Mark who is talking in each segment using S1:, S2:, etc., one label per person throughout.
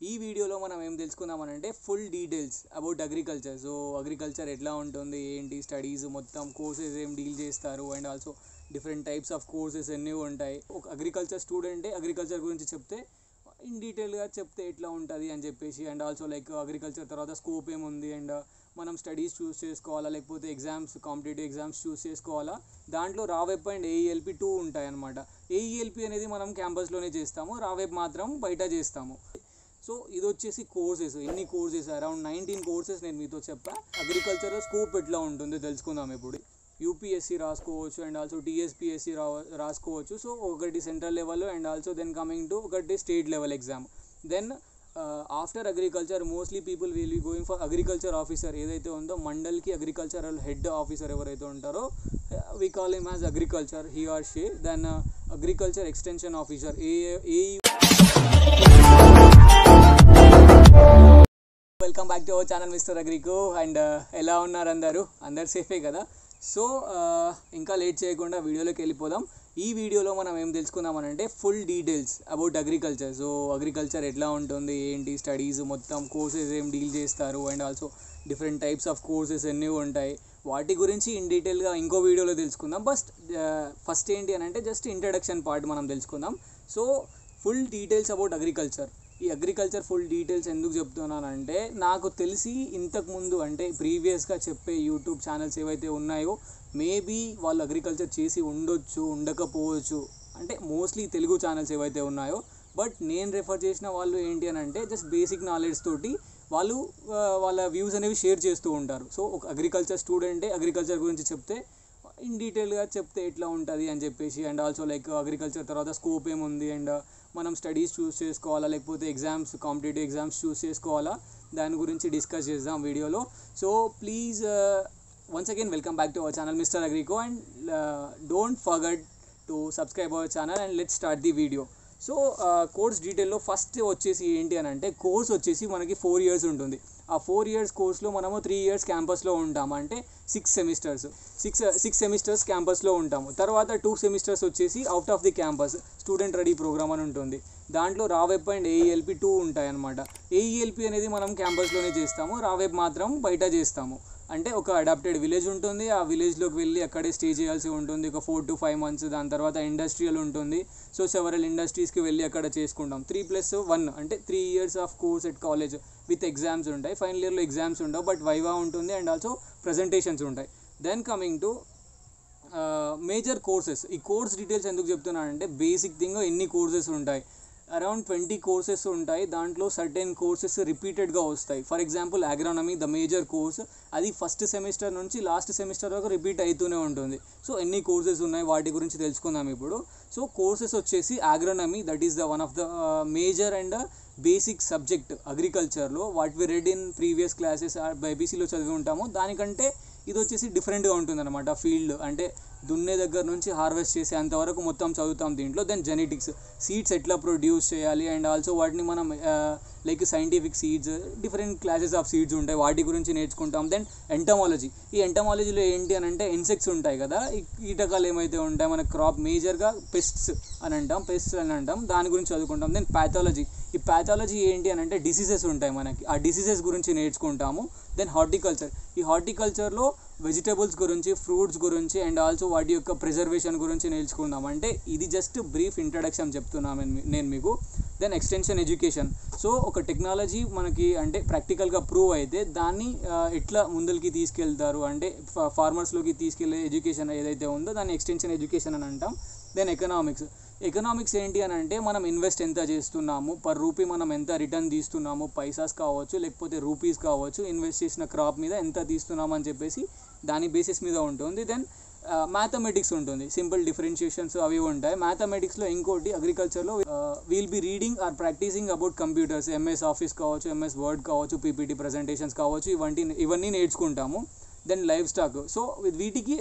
S1: ఈ వీడియోలో మనం ఏం తెలుసుకుందామనంటే full details about agriculture. So agriculture ఎట్లా ఉంటుంది, ఏంటి స్టడీస్, మొత్తం కోర్సెస్ ఏం డీల్ చేస్తారు, and also different types of courses ఎన్ని ఉంటాయి. ఒక అగ్రికల్చర్ స్టూడెంటే అగ్రికల్చర్ గురించి చెప్తే ఇన్ డీటెయిల్గా చెప్తే ఎట్లా ఉంటుంది అని చెప్పేసి, అండ్ ఆల్సో లైక్ అగ్రికల్చర్ తర్వాత స్కోప్ ఏముంది, అండ్ మనం స్టడీస్ చూస్ చేసుకోవాలా లేకపోతే ఎగ్జామ్స్, కాంపిటేటివ్ ఎగ్జామ్స్ చూస్ చేసుకోవాలా. దాంట్లో రావెబ్ అండ్ ఏఈఎల్పి 2 ఉంటాయి అన్నమాట. ఏఈఎల్పి అనేది మనం క్యాంపస్లోనే చేస్తాము, రావెబ్ మాత్రం బయట చేస్తాము. సో ఇది వచ్చేసి కోర్సెస్, ఎన్ని కోర్సెస్, అరౌండ్ 19 కోర్సెస్ నేను మీతో చెప్పా. అగ్రికల్చర్లో స్కోప్ ఎట్లా ఉంటుందో తెలుసుకుందాం ఇప్పుడు. యూపీఎస్సీ రాసుకోవచ్చు, అండ్ ఆల్సో టీఎస్పీఎస్సీ రాసుకోవచ్చు. సో ఒకటి central level, and also then coming to ఒకటి state level exam. Then after agriculture mostly people will be going for agriculture officer. ఏదైతే ఉందో మండల్కి అగ్రికల్చరల్ హెడ్ ఆఫీసర్ ఎవరైతే ఉంటారో we call him as agriculture, he or she. Then agriculture extension officer welcome back to our channel mister Agrico. And ఎలా ఉన్నారు అందరు సేఫే కదా? So ఇంకా లేట్ చేయకుండా వీడియోలోకి వెళ్ళిపోదాం. ఈ వీడియోలో మనం ఏం తెలుసుకుందామనంటే full details about agriculture. So agriculture ఎట్లా ఉంటుంది, ఏంటి స్టడీస్, మొత్తం కోర్సెస్ ఏం డీల్ చేస్తారు, and also different types of courses ఎన్ని ఉంటాయి, వాటి గురించి ఇన్ డీటెయిల్గా ఇంకో వీడియోలో తెలుసుకుందాం. ఫస్ట్ ఏంటి అని అంటే జస్ట్ ఇంట్రడక్షన్ పార్ట్ మనం తెలుసుకుందాం. So full details about agriculture. ఈ అగ్రికల్చర్ ఫుల్ డీటెయిల్స్ ఎందుకు చెప్తున్నానంటే, నాకు తెలిసి ఇంతకుముందు అంటే ప్రీవియస్గా చెప్పే యూట్యూబ్ ఛానల్స్ ఏవైతే ఉన్నాయో మేబీ వాళ్ళు అగ్రికల్చర్ చేసి ఉండొచ్చు, ఉండకపోవచ్చు. అంటే మోస్ట్లీ తెలుగు ఛానల్స్ ఏవైతే ఉన్నాయో, బట్ నేను రెఫర్ చేసిన వాళ్ళు ఏంటి అని అంటే జస్ట్ బేసిక్ నాలెడ్జ్ తోటి వాళ్ళు వాళ్ళ వ్యూస్ అనేవి షేర్ చేస్తూ ఉంటారు. సో ఒక అగ్రికల్చర్ స్టూడెంటే అగ్రికల్చర్ గురించి చెప్తే ఇన్ డీటెయిల్గా చెప్తే ఎట్లా ఉంటుంది అని చెప్పేసి, అండ్ ఆల్సో లైక్ అగ్రికల్చర్ తర్వాత స్కోప్ ఏముంది, అండ్ మనం స్టడీస్ చూస్ చేసుకోవాలా లేకపోతే ఎగ్జామ్స్, కాంపిటేటివ్ ఎగ్జామ్స్ చూస్ చేసుకోవాలా, దాని గురించి డిస్కస్ చేద్దాం వీడియోలో. So please once again welcome back to our channel mister Agrico, and don't forget to subscribe our channel and let's start the video. So course డీటెయిల్లో first వచ్చేసి ఏంటి అని అంటే, కోర్స్ వచ్చేసి మనకి 4 years ఉంటుంది. ఆ 4 years కోర్స్లో మనము 3 years క్యాంపస్లో ఉంటాము, అంటే 6 సెమిస్టర్స్ క్యాంపస్లో ఉంటాము. తర్వాత 2 సెమిస్టర్స్ వచ్చేసి out of the campus student ready program అని ఉంటుంది. దాంట్లో రావెబ్ అండ్ ఏఈఎల్పి 2 ఉంటాయి అన్నమాట. ఏఈఎల్పి అనేది మనం క్యాంపస్లోనే చేస్తాము, రావెబ్ మాత్రం బయట చేస్తాము. అంటే ఒక అడాప్టెడ్ విలేజ్ ఉంటుంది, ఆ విలేజ్లోకి వెళ్ళి అక్కడే స్టే చేయాల్సి ఉంటుంది ఒక 4 to 5 months. దాని తర్వాత ఇండస్ట్రియల్ ఉంటుంది. సో సెవరల్ ఇండస్ట్రీస్కి వెళ్ళి అక్కడ చేసుకుంటాం. 3+1 అంటే 3 years of course at college with exams ఉంటాయి. ఫైనల్ ఇయర్లో ఎగ్జామ్స్ ఉండవు, బట్ వైవా ఉంటుంది, అండ్ ఆల్సో ప్రజెంటేషన్స్ ఉంటాయి. Then coming to major courses. ఈ కోర్స్ డీటెయిల్స్ ఎందుకు చెప్తున్నానంటే, బేసిక్ థింగ్ ఎన్ని కోర్సెస్ ఉంటాయి, అరౌండ్ 20 కోర్సెస్ ఉంటాయి. దాంట్లో సర్టెన్ కోర్సెస్ రిపీటెడ్గా వస్తాయి. For example agronomy, the major course, అది ఫస్ట్ సెమిస్టర్ నుంచి లాస్ట్ సెమిస్టర్ వరకు రిపీట్ అవుతూనే ఉంటుంది. సో ఎన్ని కోర్సెస్ ఉన్నాయి వాటి గురించి తెలుసుకుందాం ఇప్పుడు. సో కోర్సెస్ వచ్చేసి agronomy, that is the one of the major and basic subject అగ్రికల్చర్లో. What we read in previous classes బైపీసీలో చదివి ఉంటాము, దానికంటే ఇది వచ్చేసి డిఫరెంట్గా ఉంటుంది అనమాట. ఫీల్డ్ అంటే దున్నే దగ్గర నుంచి హార్వెస్ట్ చేసే అంతవరకు మొత్తం చదువుతాం దీంట్లో. దెన్ జెనెటిక్స్, సీడ్స్ ఎట్లా ప్రొడ్యూస్ చేయాలి, అండ్ ఆల్సో వాటిని మనం like scientific seeds, different classes of seeds ఉంటాయి, వాటి గురించి నేర్చుకుంటాం. Then entomology. ఈ ఎంటమాలజీలో ఏంటి అని అంటే ఇన్సెక్ట్స్ ఉంటాయి కదా, ఈ కీటకాలు ఏమైతే ఉంటాయి మన క్రాప్, మేజర్గా పెస్ట్స్ అని అంటాం, దాని గురించి చదువుకుంటాం. Then pathology. ఈ ప్యాథాలజీ ఏంటి అని అంటే డిసీజెస్ ఉంటాయి మనకి, ఆ డిసీజెస్ గురించి నేర్చుకుంటాము. Then horticulture. ఈ హార్టికల్చర్లో వెజిటబుల్స్ గురించి, ఫ్రూట్స్ గురించి, అండ్ ఆల్సో వాటి యొక్క ప్రిజర్వేషన్ గురించి నేర్చుకుందాం. అంటే ఇది జస్ట్ బ్రీఫ్ ఇంట్రడక్షన్ చెప్తున్నాను నేను మీకు. Then extension education. సో ఒక టెక్నాలజీ మనకి అంటే ప్రాక్టికల్గా ప్రూవ్ అయితే దాన్ని ఎట్లా ముందరికి తీసుకెళ్తారు అంటే ఫార్మర్స్లోకి తీసుకెళ్లే ఎడ్యుకేషన్ ఏదైతే ఉందో దాన్ని ఎక్స్టెన్షన్ ఎడ్యుకేషన్ అని అంటాం. దెన్ ఎకనామిక్స్ ఏంటి అని అంటే మనం ఇన్వెస్ట్ ఎంత చేస్తున్నాము, పర్ రూపీ మనం ఎంత రిటర్న్ తీస్తున్నాము, పైసాస్ కావచ్చు లేకపోతే రూపీస్ కావచ్చు, ఇన్వెస్ట్ చేసిన క్రాప్ మీద ఎంత తీస్తున్నాము అని చెప్పేసి దాని బేసిస్ మీద ఉంటుంది. దెన్ మ్యాథమెటిక్స్ ఉంటుంది, సింపుల్ డిఫరెన్షియేషన్స్ అవి ఉంటాయి. మ్యాథమెటిక్స్లో ఇంకోటి అగ్రికల్చర్లో we'll be reading or practising about computers, MS office కావచ్చు, ఎంఎస్ వర్డ్ కావచ్చు, పీపీటీ ప్రజెంటేషన్స్ కావచ్చు, ఇవన్నీ నేర్చుకుంటాము. Then live stock. సో వీటికి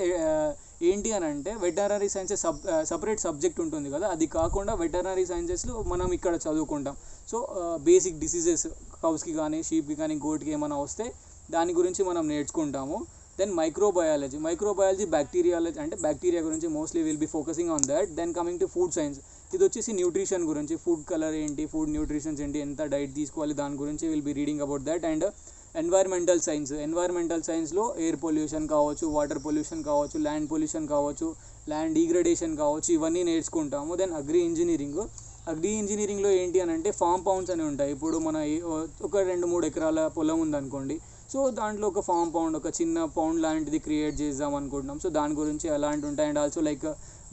S1: ఏంటి అని అంటే వెటర్నరీ సైన్సెస్ సపరేట్ సబ్జెక్ట్ ఉంటుంది కదా, అది కాకుండా వెటర్నరీ సైన్సెస్లో మనం ఇక్కడ చదువుకుంటాం. సో బేసిక్ డిసీజెస్ కౌస్కి కానీ, షీప్కి కానీ, గోట్కి ఏమైనా వస్తే దాని గురించి మనం నేర్చుకుంటాము. Then microbiology, bacteriology, అంటే బ్యాక్టీరియా గురించి mostly will be focusing on that. Then coming to food science, ఇది వచ్చేసి న్యూట్రిషన్ గురించి, ఫుడ్ కలర్ ఏంటి, ఫుడ్ న్యూట్రిషన్స్ ఏంటి, ఎంత డైట్ తీసుకోవాలి దాని గురించి will be reading about that. And environmental సైన్స్లో ఎయిర్ పొల్యూషన్ కావచ్చు, వాటర్ పొల్యూషన్ కావచ్చు, ల్యాండ్ పొల్యూషన్ కావచ్చు, ల్యాండ్ డిగ్రేడేషన్ కావచ్చు, ఇవన్నీ నేర్చుకుంటాము. దెన్ అగ్రి ఇంజనీరింగ్లో ఏంటి అని అంటే ఫామ్ పౌండ్స్ అని ఉంటాయి. ఇప్పుడు మన ఒక 2-3 ఎకరాల పొలం ఉందనుకోండి, సో దాంట్లో ఒక ఫామ్ పౌండ్, ఒక చిన్న పౌండ్ లాంటిది క్రియేట్ చేద్దాం అనుకుంటున్నాం. సో దాని గురించి అలాంటి ఉంటాయి. అండ్ ఆల్సో లైక్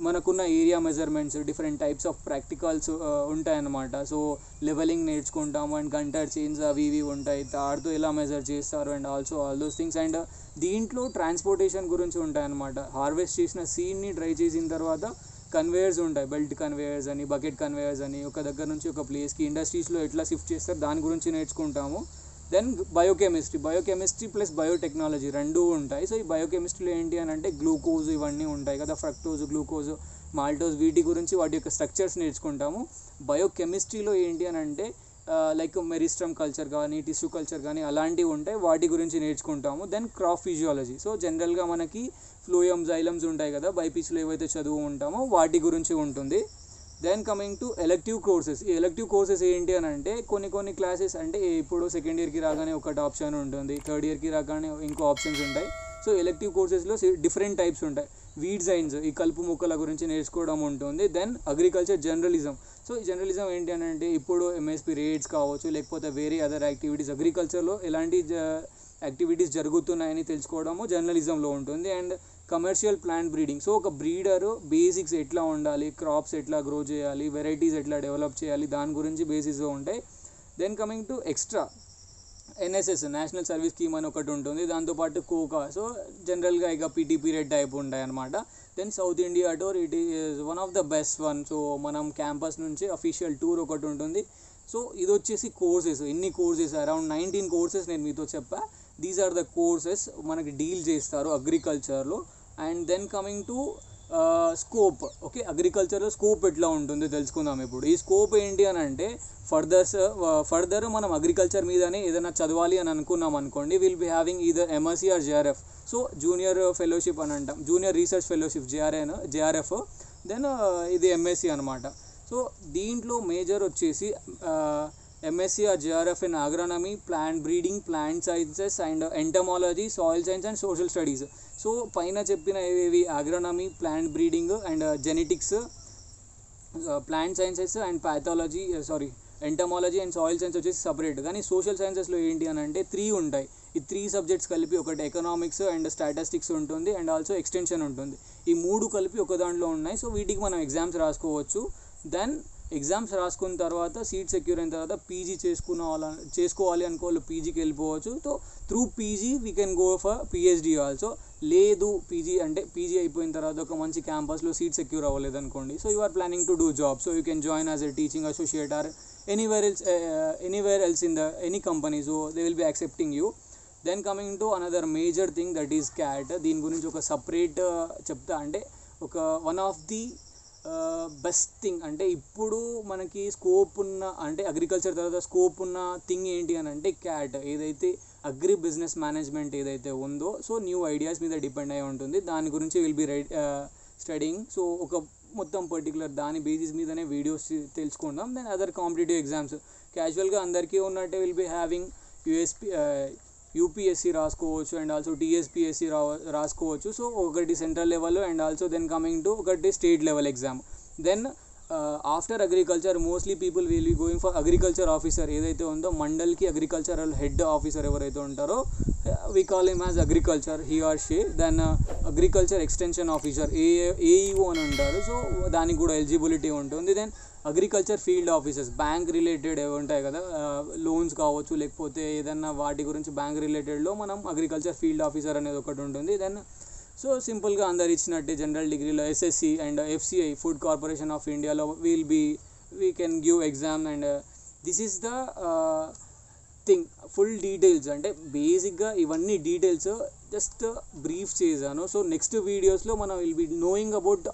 S1: మనకున్న area measurements, different types of practicals ఉంటాయన్నమాట. సో లెవెలింగ్ నేర్చుకుంటాము, అండ్ గంటర్ చైన్స్ అవి ఇవి ఉంటాయి, తాడుతో ఎలా మెజర్ చేస్తారు, and also all those things. And దీంట్లో ట్రాన్స్పోర్టేషన్ గురించి ఉంటాయన్నమాట. హార్వెస్ట్ చేసిన సీడ్ని డ్రై చేసిన తర్వాత కన్వేయర్స్ ఉంటాయి, బెల్ట్ కన్వేయర్స్ అని, బకెట్ కన్వేయర్స్ అని, ఒక దగ్గర నుంచి ఒక ప్లేస్కి ఇండస్ట్రీస్లో ఎట్లా షిఫ్ట్ చేస్తారు దాని గురించి నేర్చుకుంటాము. దెన్ బయోకెమిస్ట్రీ ప్లస్ బయోటెక్నాలజీ రెండూ ఉంటాయి. సో ఈ బయోకెమిస్ట్రీలో ఏంటి అని అంటే గ్లూకోజ్ ఇవన్నీ ఉంటాయి కదా, ఫ్రక్టోజ్, గ్లూకోజ్, మాల్టోజ్, వీటి గురించి వాటి యొక్క స్ట్రక్చర్స్ నేర్చుకుంటాము. బయోకెమిస్ట్రీలో ఏంటి అని అంటే లైక్ మెరిస్ట్రమ్ కల్చర్ కానీ, టిష్యూ కల్చర్ కానీ అలాంటివి ఉంటాయి, వాటి గురించి నేర్చుకుంటాము. దెన్ క్రాప్ ఫిజియాలజీ, సో జనరల్గా మనకి ఫ్లోయమ్స్, జైలమ్స్ ఉంటాయి కదా, బైపీసీలో ఏవైతే చదువు ఉంటామో వాటి గురించి ఉంటుంది. Then coming to elective courses. ఈ ఎలెక్టివ్ కోర్సెస్ ఏంటి అని అంటే కొన్ని క్లాసెస్ అంటే ఇప్పుడు సెకండ్ ఇయర్కి రాగానే ఒకటి ఆప్షన్ ఉంటుంది, థర్డ్ ఇయర్కి రాగానే ఇంకో ఆప్షన్స్ ఉంటాయి. సో ఎలెక్టివ్ కోర్సెస్లో డిఫరెంట్ టైప్స్ ఉంటాయి. వీడ్ సైన్స్, ఈ కలుపు మొక్కల గురించి నేర్చుకోవడం ఉంటుంది. Then agriculture journalism. సో ఈ జర్నలిజం ఏంటి అని అంటే ఇప్పుడు ఎంఎస్పి రేట్స్ కావచ్చు, లేకపోతే వేరే అదర్ యాక్టివిటీస్, అగ్రికల్చర్లో ఎలాంటి యాక్టివిటీస్ జరుగుతున్నాయని తెలుసుకోవడము జర్నలిజంలో ఉంటుంది. And commercial plant breeding, so ఒక బ్రీడరు బేసిక్స్ ఎట్లా ఉండాలి, క్రాప్స్ ఎట్లా గ్రో చేయాలి, వెరైటీస్ ఎట్లా డెవలప్ చేయాలి, దాని గురించి బేసిక్స్గా ఉంటాయి. Then coming to extra, NSS, national service scheme అని ఒకటి ఉంటుంది, దాంతోపాటు కోకా. సో జనరల్గా ఇక పీటీ పీరియడ్ టైప్ ఉంటాయి అనమాట. Then south India tour, it is one of the best one. So మనం క్యాంపస్ నుంచి అఫీషియల్ టూర్ ఒకటి ఉంటుంది. సో ఇది వచ్చేసి కోర్సెస్, ఎన్ని కోర్సెస్, అరౌండ్ 19 కోర్సెస్ నేను మీతో చెప్పా. దీస్ ఆర్ ద కోర్సెస్ మనకి డీల్ చేస్తారు అగ్రికల్చర్లో. And then coming to scope. Okay, అగ్రికల్చర్లో స్కోప్ ఎట్లా ఉంటుందో తెలుసుకుందాం ఇప్పుడు. ఈ స్కోప్ ఏంటి అని అంటే ఫర్దర్ మనం అగ్రికల్చర్ మీదనే ఏదైనా చదవాలి అని అనుకున్నాం అనుకోండి, will be having either MSc or JRF. So junior fellowship అని అంటాం, junior research fellowship JRF. Then ఇది ఎంఎస్సీ అనమాట. సో దీంట్లో మేజర్ వచ్చేసి MSc or JRF in agronomy, plant breeding, plant sciences and entomology, soil science and social studies. So పైన చెప్పిన ఏవేవి agronomy, plant breeding and genetics, plant sciences and pathology, entomology and soil science వచ్చేసి separate. కానీ social సైన్సెస్లో ఏంటి అని అంటే 3 ఉంటాయి. ఈ 3 సబ్జెక్ట్స్ కలిపి ఒకటి ఎకనామిక్స్ అండ్ స్టాటిస్టిక్స్ ఉంటుంది, అండ్ ఆల్సో ఎక్స్టెన్షన్ ఉంటుంది. ఈ 3 కలిపి ఒక దాంట్లో ఉన్నాయి. సో వీటికి మనం ఎగ్జామ్స్ రాసుకోవచ్చు. దెన్ ఎగ్జామ్స్ రాసుకున్న తర్వాత సీట్ సెక్యూర్ అయిన తర్వాత పీజీ చేసుకోవాలి అనుకోవాలి, పీజీకి వెళ్ళిపోవచ్చు. So through PG we can go for PhD also. లేదు పీజీ అంటే పీజీ అయిపోయిన తర్వాత ఒక మంచి క్యాంపస్లో సీట్ సెక్యూర్ అవ్వలేదు అనుకోండి, so you are planning to do job, so you can join as a teaching associate or anywhere else in the any company, so they will be accepting you. Then coming to another major thing, that is CAT. దీని గురించి ఒక separate చెప్తా. అంటే ఒక one of the best thing, అంటే ఇప్పుడు మనకి scope ఉన్న, అంటే అగ్రికల్చర్ తర్వాత స్కోప్ ఉన్న థింగ్ ఏంటి అని అంటే CAT. ఏదైతే అగ్రి బిజినెస్ మేనేజ్మెంట్ ఏదైతే ఉందో, సో న్యూ ఐడియాస్ మీద డిపెండ్ అయి ఉంటుంది. దాని గురించి విల్ బి స్టడీయింగ్. సో ఒక మొత్తం పర్టికులర్ దాని బేసిస్ మీదనే వీడియోస్ తెలుసుకుందాం. దెన్ అదర్ కాంపిటేటివ్ ఎగ్జామ్స్ క్యాజువల్గా అందరికీ ఉన్నట్టే విల్ బి హ్యావింగ్ యూపీఎస్సీ రాసుకోవచ్చు, అండ్ ఆల్సో టీఎస్పీఎస్సీ రాసుకోవచ్చు. సో ఒకటి central level, and also then coming to ఒకటి state level exam. Then after agriculture mostly people will be going for agriculture officer. ఏదైతే ఉందో మండల్కి అగ్రికల్చరల్ హెడ్ ఆఫీసర్ ఎవరైతే ఉంటారో, we call him as agriculture, he or she. Then agriculture extension officer, AEO అని ఉంటారు. So దానికి కూడా eligibility ఉంటుంది. Then agriculture field officers, bank related ఉంటాయి కదా, లోన్స్ కావచ్చు, లేకపోతే ఏదన్నా వాటి గురించి బ్యాంక్ రిలేటెడ్లో మనం అగ్రికల్చర్ ఫీల్డ్ ఆఫీసర్ అనేది ఒకటి ఉంటుంది. దెన్ సో సింపుల్గా అందరు ఇచ్చినట్టే జనరల్ డిగ్రీలో SSC and FCI, food corporation of ఇండియాలో we can give exam. And this is the thing, full details. అంటే బేసిక్గా ఇవన్నీ డీటెయిల్స్ జస్ట్ బ్రీఫ్ చేశాను. సో నెక్స్ట్ వీడియోస్లో మనం will be knowing about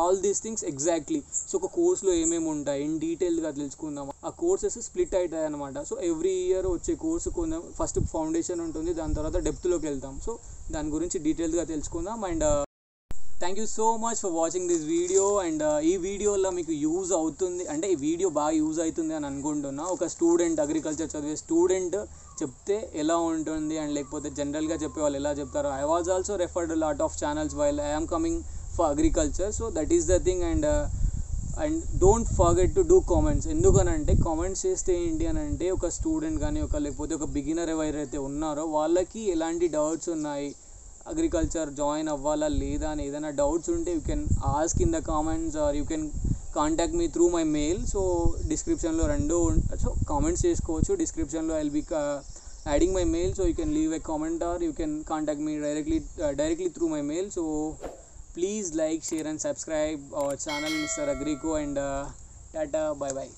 S1: all these things exactly. So ఒక కోర్స్లో ఏమేమి ఉంటాయి ఇన్ డీటెయిల్గా తెలుసుకుందాం. ఆ కోర్సెస్ స్ప్లిట్ అవుతాయి అనమాట. సో ఎవ్రీ ఇయర్ వచ్చే కోర్సు కొంచెం ఫస్ట్ ఫౌండేషన్ ఉంటుంది, దాని తర్వాత డెప్త్లోకి వెళ్తాం. సో దాని గురించి డీటెయిల్గా తెలుసుకుందాం. And thank you so much for watching this video. And ఈ వీడియోలో మీకు యూజ్ అవుతుంది అంటే ఈ వీడియో బాగా యూజ్ అవుతుంది అని అనుకుంటున్నా. ఒక స్టూడెంట్, అగ్రికల్చర్ చదివే స్టూడెంట్ చెప్తే ఎలా ఉంటుంది అండ్ లేకపోతే జనరల్గా చెప్పే వాళ్ళు ఎలా చెప్తారో. I was also referred lot of channels while I am coming for agriculture. So that is the thing. And don't forget to do comments. ఎందుకనంటే కామెంట్స్ చేస్తే ఏంటి అని అంటే ఒక స్టూడెంట్ కానీ లేకపోతే ఒక బిగినర్ ఎవరైతే ఉన్నారో వాళ్ళకి ఎలాంటి డౌట్స్ ఉన్నాయి, అగ్రికల్చర్ జాయిన్ అవ్వాలా లేదా అని ఏదైనా డౌట్స్ ఉంటే you can ask in the comments or you can contact me through my mail. So డిస్క్రిప్షన్లో రెండు సో కామెంట్స్ చేసుకోవచ్చు. డిస్క్రిప్షన్లో I will be adding my mail. So you can leave a comment or you can contact me directly through my mail. So please like, share and subscribe our channel Mr. Agrico, and tata, bye bye.